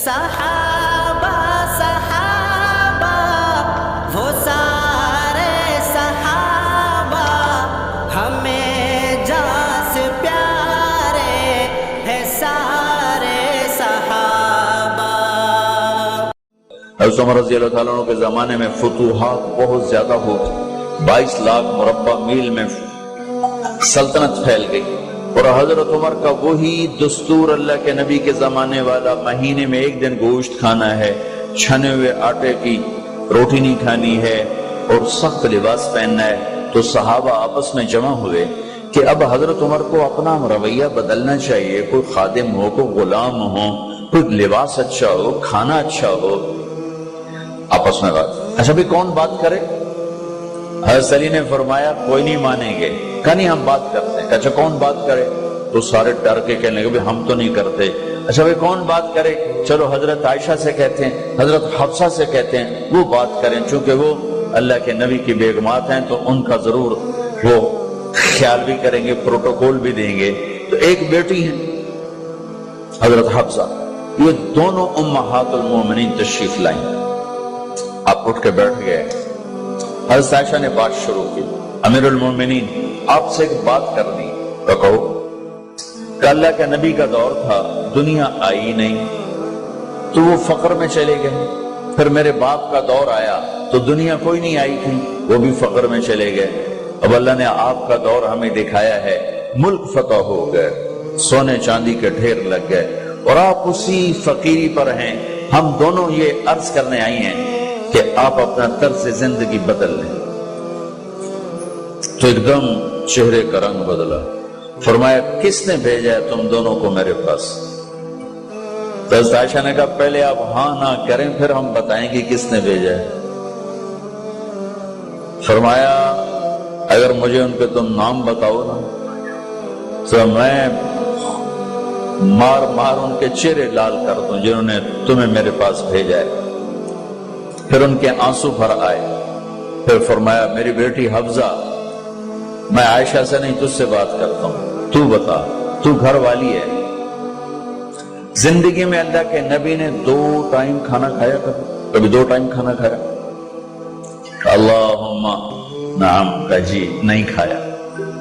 صحابہ صحابہ وہ سارے صحابہ ہمیں جان سے پیارے ہیں سارے صحابہ۔ حضرت عمر رضی اللہ تعالیٰ عنہ کے زمانے میں فتوحات بہت زیادہ ہوتی، 22 لاکھ مربع میل میں سلطنت پھیل گئی، اور حضرت عمر کا وہی دستور اللہ کے نبی کے زمانے والا، مہینے میں ایک دن گوشت کھانا ہے، چھنے ہوئے آٹے کی روٹی نہیں کھانی ہے، اور سخت لباس پہننا ہے۔ تو صحابہ آپس میں جمع ہوئے کہ اب حضرت عمر کو اپنا رویہ بدلنا چاہیے، کوئی خادم ہو، کوئی غلام ہو، کوئی لباس اچھا ہو، کھانا اچھا ہو۔ آپس میں بات، اچھا بھی کون بات کرے؟ حضرت علی نے فرمایا کوئی نہیں مانیں گے، کہ نہیں ہم بات کرتے ہیں۔ اچھا کون بات کرے؟ تو سارے ڈر کے کہنے لگے ہم تو نہیں کرتے۔ اچھا بھائی کون بات کرے؟ چلو حضرت عائشہ سے کہتے ہیں، حضرت حفصہ سے کہتے ہیں وہ بات کریں، چونکہ وہ اللہ کے نبی کی بیگمات ہیں تو ان کا ضرور وہ خیال بھی کریں گے، پروٹوکول بھی دیں گے۔ تو ایک بیٹی ہیں حضرت حفصہ، یہ دونوں امہات المومنین تشریف لائیں۔ آپ اٹھ کے بیٹھ گئے۔ حضرت عائشہ نے بات شروع کی، امیر المومنین آپ سے ایک بات کرنی تو کہو۔ کہ اللہ کے نبی کا دور تھا، دنیا آئی نہیں تو وہ فقر میں چلے گئے، پھر میرے باپ کا دور آیا تو دنیا کوئی نہیں آئی تھی، وہ بھی فقر میں چلے گئے۔ اب اللہ نے آپ کا دور ہمیں دکھایا ہے، ملک فتح ہو گئے، سونے چاندی کے ڈھیر لگ گئے، اور آپ اسی فقیری پر ہیں۔ ہم دونوں یہ عرض کرنے آئی ہیں کہ آپ اپنا طرز زندگی بدل لیں۔ تو ایک دم چہرے کا رنگ بدلا، فرمایا کس نے بھیجا ہے تم دونوں کو میرے پاس؟ تو حضرت عائشہ نے کہا پہلے آپ ہاں نہ کریں پھر ہم بتائیں گے کس نے بھیجا ہے۔ فرمایا اگر مجھے ان کے تم نام بتاؤ نا تو میں مار مار ان کے چہرے لال کر دوں جنہوں نے تمہیں میرے پاس بھیجا ہے۔ پھر ان کے آنسو بھر آئے، پھر فرمایا میری بیٹی حفصہ، میں عائشہ سے نہیں تجھ سے بات کرتا ہوں، تو بتا، تو گھر والی ہے۔ زندگی میں اللہ کے نبی نے 2 ٹائم کھانا کھایا، کبھی 2 ٹائم کھانا کھایا؟ اللہم نعم، کا جی نہیں کھایا،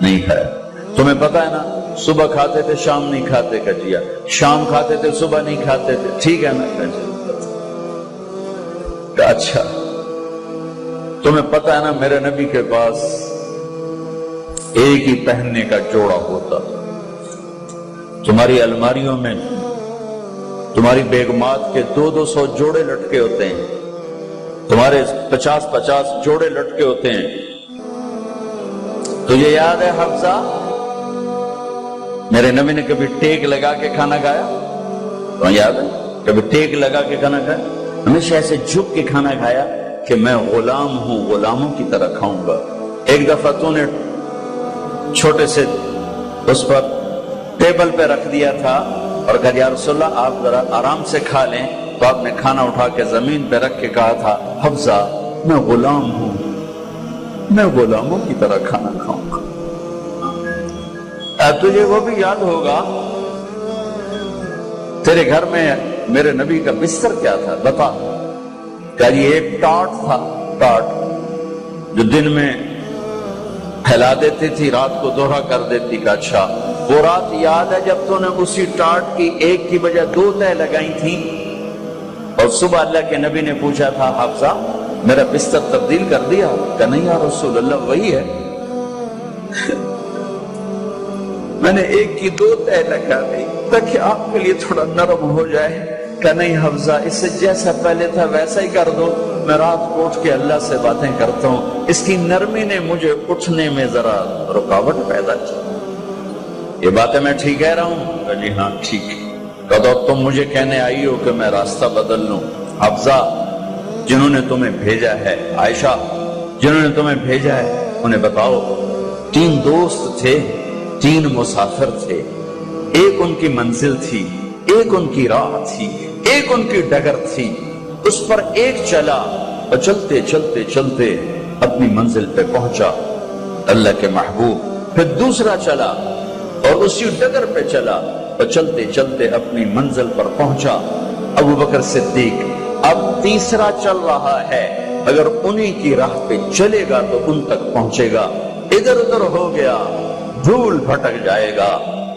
نہیں کھایا۔ تمہیں پتا ہے نا صبح کھاتے تھے شام نہیں کھاتے، کا جی شام کھاتے تھے صبح نہیں کھاتے تھے، ٹھیک ہے نا، کا جی اچھا تمہیں پتا ہے نا میرے نبی کے پاس ایک ہی پہننے کا جوڑا ہوتا، تمہاری الماریوں میں تمہاری بیگمات کے 200 جوڑے لٹکے ہوتے ہیں، تمہارے 50 جوڑے لٹکے ہوتے ہیں۔ تجھے یاد ہے حفصہ میرے نبی نے کبھی ٹیک لگا کے کھانا کھایا؟ تمہیں یاد ہے کبھی ٹیک لگا کے کھانا کھایا؟ ہمیشہ ایسے جھک کے کھانا کھایا کہ میں غلام ہوں، غلاموں کی طرح کھاؤں گا۔ ایک دفعہ تو نے چھوٹے سے اس پر ٹیبل پہ رکھ دیا تھا اور کہا یا رسول اللہ آپ ذرا آرام سے کھا لیں، تو آپ نے کھانا اٹھا کے زمین پہ رکھ کے کہا تھا حفصہ میں غلام ہوں، میں غلاموں کی طرح کھانا کھاؤں گا۔ تجھے وہ بھی یاد ہوگا تیرے گھر میں میرے نبی کا بستر کیا تھا بتا؟ کہ یہ ایک ٹاٹ تھا، ٹاٹ جو دن میں پھیلا دیتی تھی، رات کو دوہرا کر دیتی۔ کا اچھا وہ رات یاد ہے جب تو نے اسی ٹاٹ کی ایک کی بجائے 2 تہہ لگائی تھی، اور صبح اللہ کے نبی نے پوچھا تھا حفصہ میرا بستر تبدیل کر دیا؟ کہ نہیں یا رسول اللہ وہی ہے، میں نے ایک کی 2 تہہ لگا دی تاکہ آپ کے لیے تھوڑا نرم ہو جائے۔ کہ نہیں حفصہ اس سے جیسا پہلے تھا ویسا ہی کر دو، میں رات کو اٹھ کے اللہ سے باتیں کرتا ہوں، اس کی نرمی نے مجھے اٹھنے میں ذرا رکاوٹ پیدا کی۔ یہ باتیں میں ٹھیک کہہ رہا ہوں؟ کہ جی ہاں ٹھیک ہے۔ کہو تم مجھے کہنے آئی ہو کہ میں راستہ بدل لوں؟ حفصہ جنہوں نے تمہیں بھیجا ہے، عائشہ جنہوں نے تمہیں بھیجا ہے انہیں بتاؤ۔ 3 دوست تھے، 3 مسافر تھے، ایک ان کی منزل تھی، ایک ان کی راہ تھی، ایک ان کی ڈگر تھی، اس پر ایک چلا اور چلتے چلتے چلتے اپنی منزل پہ پہنچا اللہ کے محبوب، پھر دوسرا چلا اور اسی ڈگر پہ چلا اور چلتے چلتے اپنی منزل پر پہنچا ابو بکر صدیق، اب تیسرا چل رہا ہے، اگر انہی کی راہ پہ چلے گا تو ان تک پہنچے گا، ادھر ادھر ہو گیا دھول بھٹک جائے گا،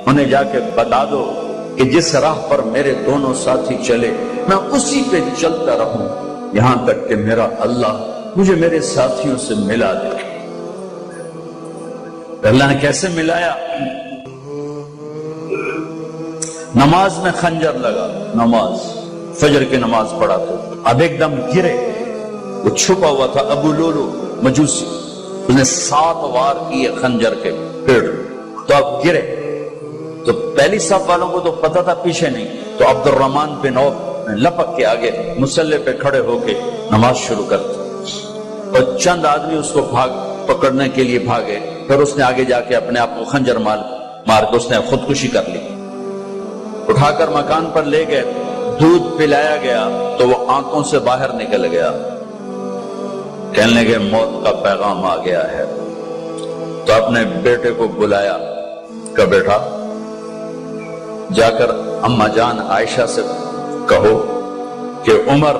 انہیں جا کے بتا دو کہ جس راہ پر میرے دونوں ساتھی چلے میں اسی پہ چلتا رہوں یہاں تک کہ میرا اللہ مجھے میرے ساتھیوں سے ملا دے۔ اللہ نے کیسے ملایا؟ نماز میں خنجر لگا، نماز فجر کی نماز پڑھا تو اب ایک دم گرے، وہ چھپا ہوا تھا ابو لولو مجوسی، اس نے 7 وار کیے خنجر کے پیڑ، تو اب گرے تو پہلی صف والوں کو تو پتہ تھا پیچھے نہیں، تو عبد الرحمن بن عوف لپک کے آگے مصلی پہ کھڑے ہو کے نماز شروع کرتے، اور چند آدمی اس کو پکڑنے کے لیے بھاگے، پھر اس نے آگے جا کے اپنے آپ کو خنجر مار کے اس نے خودکشی کر لی، اٹھا کر مکان پر لے گئے، دودھ پلایا گیا تو وہ آنکھوں سے باہر نکل گیا، کہنے لگے موت کا پیغام آ گیا ہے، تو اپنے بیٹے کو بلایا کہ بیٹا جا کر اما جان عائشہ سے کہو کہ عمر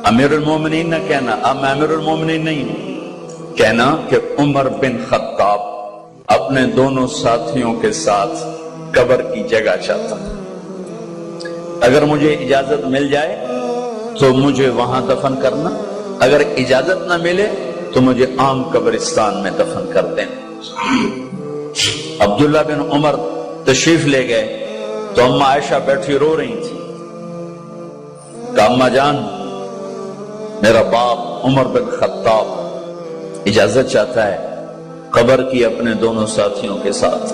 امیر المومنین نہ کہنا، اب میں امیر المومنین نہیں ہوں، کہنا کہ عمر بن خطاب اپنے دونوں ساتھیوں کے ساتھ قبر کی جگہ چاہتا، اگر مجھے اجازت مل جائے تو مجھے وہاں دفن کرنا، اگر اجازت نہ ملے تو مجھے عام قبرستان میں دفن کر دیں۔ عبداللہ بن عمر تشریف لے گئے تو اما عائشہ بیٹھی رو رہی تھی، کہ اما جان میرا باپ عمر بن خطاب اجازت چاہتا ہے قبر کی اپنے دونوں ساتھیوں کے ساتھ،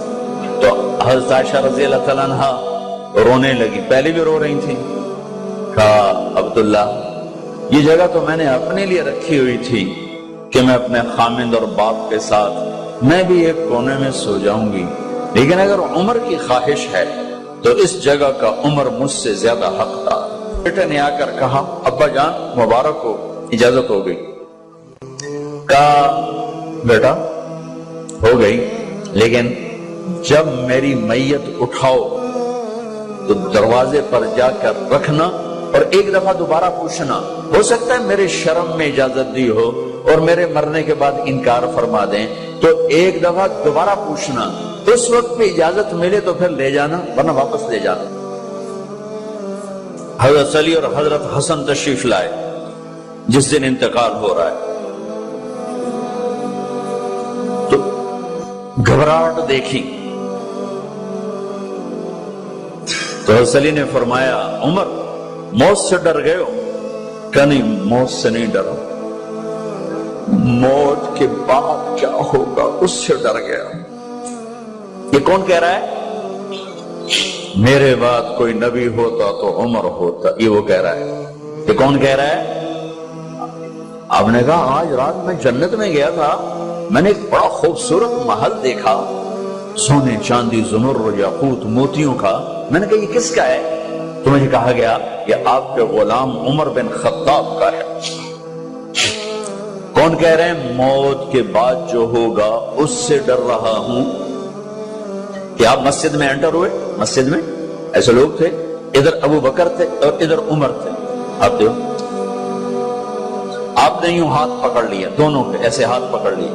تو حضرت عائشہ رضی اللہ تعالیٰ عنہ رونے لگی، پہلے بھی رو رہی تھی، کہا عبداللہ یہ جگہ تو میں نے اپنے لیے رکھی ہوئی تھی کہ میں اپنے خامند اور باپ کے ساتھ میں بھی ایک کونے میں سو جاؤں گی، لیکن اگر عمر کی خواہش ہے تو اس جگہ کا عمر مجھ سے زیادہ حق تھا۔ بیٹے نے آ کر کہا ابا جان مبارک ہو، اجازت ہو گئی، کہا بیٹا ہو گئی، لیکن جب میری میت اٹھاؤ تو دروازے پر جا کر رکھنا اور ایک دفعہ دوبارہ پوچھنا، ہو سکتا ہے میرے شرم میں اجازت دی ہو اور میرے مرنے کے بعد انکار فرما دیں، تو ایک دفعہ دوبارہ پوچھنا، اس وقت پہ اجازت ملے تو پھر لے جانا ورنہ واپس لے جانا۔ حضرت علی اور حضرت حسن تشریف لائے جس دن انتقال ہو رہا ہے، تو گھبراہٹ دیکھی تو حضرت علی نے فرمایا عمر موت سے ڈر گئے ہو؟ کہ نہیں موت سے نہیں ڈرا، موت کے بعد کیا ہوگا اس سے ڈر گیا۔ یہ کون کہہ رہا ہے؟ میرے بعد کوئی نبی ہوتا تو عمر ہوتا، یہ وہ کہہ رہا ہے۔ یہ کون کہہ رہا ہے؟ آپ نے کہا آج رات میں جنت میں گیا تھا، میں نے ایک بڑا خوبصورت محل دیکھا، سونے چاندی زمرد یاقوت موتیوں کا، میں نے کہا یہ کس کا ہے؟ تو مجھے کہا گیا یہ آپ کے غلام عمر بن خطاب کا ہے۔ کون کہہ رہے ہیں؟ موت کے بعد جو ہوگا اس سے ڈر رہا ہوں۔ کہ آپ مسجد میں انٹر ہوئے، مسجد میں ایسے لوگ تھے، ادھر ابو بکر تھے اور ادھر عمر تھے، آپ نے یوں ہاتھ پکڑ لیا، دونوں کے ایسے ہاتھ پکڑ لیے،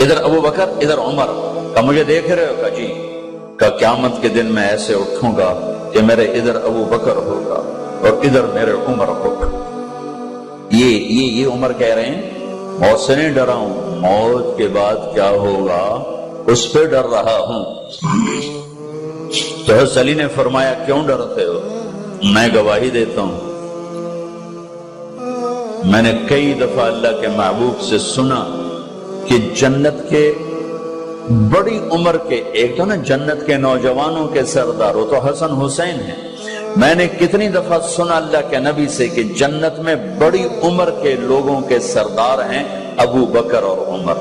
ادھر ابو بکر ادھر عمر، کہ مجھے دیکھ رہے ہو؟ کہ جی۔ کہ قیامت کے دن میں ایسے اٹھوں گا کہ میرے ادھر ابو بکر ہوگا اور ادھر میرے عمر ہوگا۔ یہ عمر کہہ رہے ہیں موت سے نہیں ڈرا ہوں، موت کے بعد کیا ہوگا اس پہ ڈر رہا ہوں۔ تو حضرت علی نے فرمایا کیوں ڈرتے ہو؟ میں گواہی دیتا ہوں، میں نے کئی دفعہ اللہ کے محبوب سے سنا کہ جنت کے بڑی عمر کے، ایک تو نا جنت کے نوجوانوں کے سردار، وہ تو حسن حسین ہیں، میں نے کتنی دفعہ سنا اللہ کے نبی سے کہ جنت میں بڑی عمر کے لوگوں کے سردار ہیں ابو بکر اور عمر۔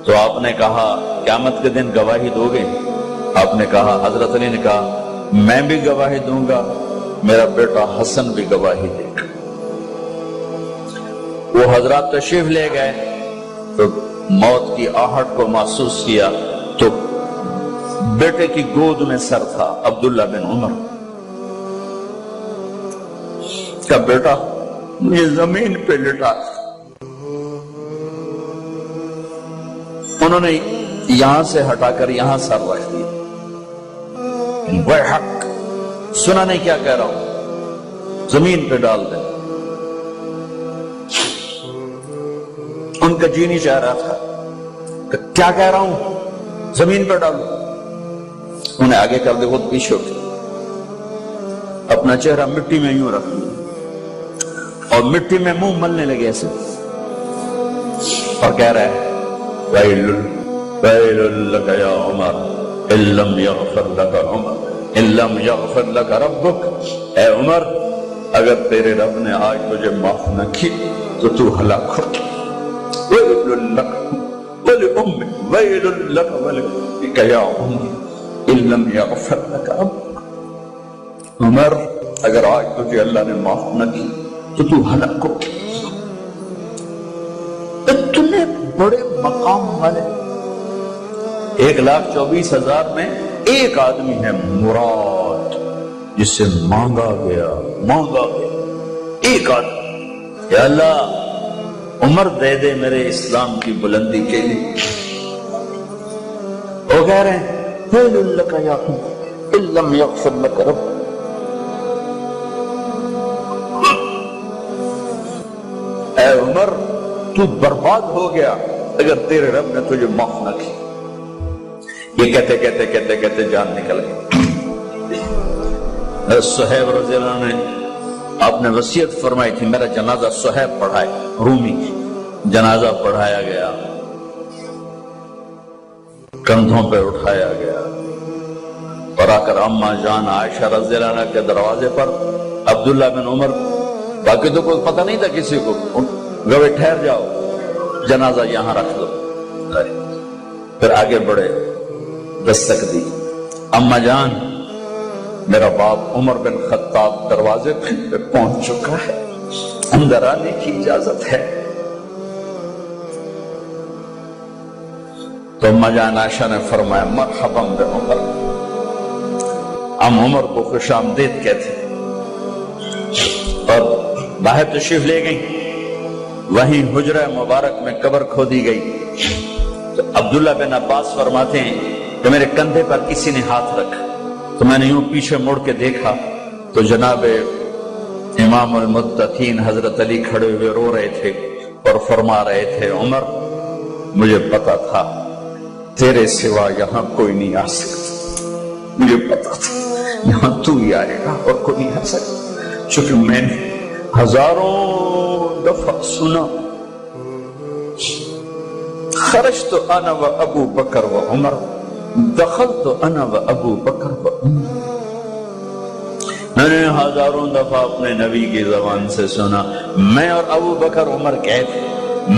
تو آپ نے کہا قیامت کے دن گواہی دو گے؟ آپ نے کہا، حضرت علی نے کہا میں بھی گواہی دوں گا، میرا بیٹا حسن بھی گواہی دے گا۔ وہ حضرات تشریف لے گئے تو موت کی آہٹ کو محسوس کیا تو بیٹے کی گود میں سر تھا عبداللہ بن عمر، کہا بیٹا مجھے زمین پہ لٹا. انہوں نے یہاں سے ہٹا کر یہاں سر رکھ دیا. وہ حق سنا نہیں کیا کہہ رہا ہوں, زمین پہ ڈال دے. ان کا جی نہیں چاہ رہا تھا کہ کیا کہہ رہا ہوں, زمین پہ ڈالو. انہیں آگے کر دے, خود پیچھے اٹھے, اپنا چہرہ مٹی میں یوں رکھ لیا اور مٹی میں منہ ملنے لگے ایسے, اور کہہ رہا ہے ویل لک یا عمر ان لم یغفر لک عمر ان لم یغفر لک ربک. اے عمر اگر تیرے رب نے آج تجھے معاف نہ کی تو تو ہلاک ہو. ویل لک ولأمک ویل لک ولأمک یا عمر ان لم یغفر لک ربک. عمر اگر آج تجھے اللہ نے معاف نہ کی تو تو ہلاک ہو. اتنے بڑے مقام والے 1,24,000 میں ایک آدمی ہے مراد جس سے مانگا گیا ایک آدمی. یا اللہ عمر دے دے میرے اسلام کی بلندی کے لیے. وہ کہہ رہے ہیں ویل لک یا عمر ان لم یغفر لک ربک. اے عمر تو برباد ہو گیا اگر تیرے رب نے تجھے معاف نہ کی. یہ کہتے کہتے کہتے کہتے جان نکل گئی. صہیب رضی اللہ عنہ نے آپ نے وصیت فرمائی تھی میرا جنازہ صہیب پڑھائے, رومی جنازہ پڑھایا گیا, کندھوں پہ اٹھایا گیا اور آ کر اما جان عائشہ رضی اللہ عنہ کے دروازے پر عبداللہ بن عمر, باقی تو کوئی پتہ نہیں تھا کسی کو, گوے ٹھہر جاؤ جنازہ یہاں رکھ دو. پھر آگے بڑھے, دستک دی, اما جان میرا باپ عمر بن خطاب دروازے پہ پہنچ چکا ہے, اندر آنے کی اجازت ہے. تو اما جان عائشہ نے فرمایا مرحبا بعمر. ہم عمر کو خوش آمدید کہتے اور باہر تشریف لے گئی. وہیں حجرہ مبارک میں قبر کھودی گئی. تو عبداللہ بن عباس فرماتے ہیں کہ میرے کندھے پر کسی نے ہاتھ رکھا تو میں نے یوں پیچھے مڑ کے دیکھا تو جناب امام المتقین حضرت علی کھڑے ہوئے رو رہے تھے اور فرما رہے تھے عمر مجھے پتا تھا تیرے سوا یہاں کوئی نہیں آ سکتا, مجھے پتا تھا یہاں تو ہی آئے گا اور کوئی نہیں آ سکتا. چونکہ میں نے ہزاروں دفعہ سنا خرجت انا و ابو بکر و عمر دخلت انا و ابو بکر و عمر. میں نے ہزاروں دفعہ اپنے نبی کی زبان سے سنا میں اور ابو بکر عمر گئے تھے,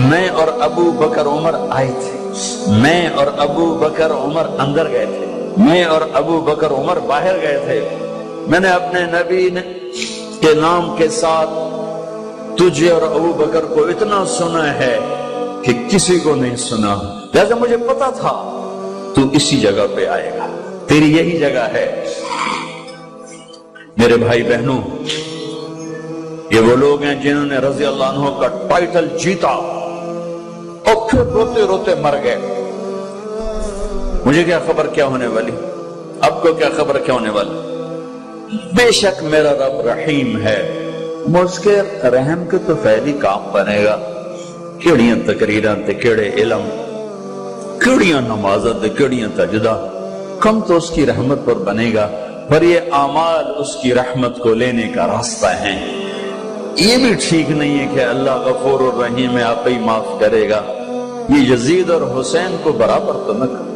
میں اور ابو بکر عمر آئے تھے, میں اور ابو بکر عمر اندر گئے تھے, میں اور ابو بکر عمر باہر گئے تھے. میں نے اپنے نبی کے نام کے ساتھ تجھے اور ابو بکر کو اتنا سنا ہے کہ کسی کو نہیں سنا, لہذا مجھے پتا تھا تو اسی جگہ پہ آئے گا, تیری یہی جگہ ہے. میرے بھائی بہنوں, یہ وہ لوگ ہیں جنہوں نے رضی اللہ عنہ کا ٹائٹل جیتا اور پھر روتے روتے مر گئے. مجھے کیا خبر کیا ہونے والی, اب کو کیا خبر کیا ہونے والی. بے شک میرا رب رحیم ہے, مجھ کے رحم کے تو فعلی کام بنے گا. کیڑیاں تقریراں تے کیڑے علم, کیڑیاں نمازاں تے کیڑیاں سجدہ, کم تو اس کی رحمت پر بنے گا, پر یہ اعمال اس کی رحمت کو لینے کا راستہ ہیں. یہ بھی ٹھیک نہیں ہے کہ اللہ غفور الرحیم ہے آپ ہی معاف کرے گا. یہ یزید اور حسین کو برابر تو نہ کرے.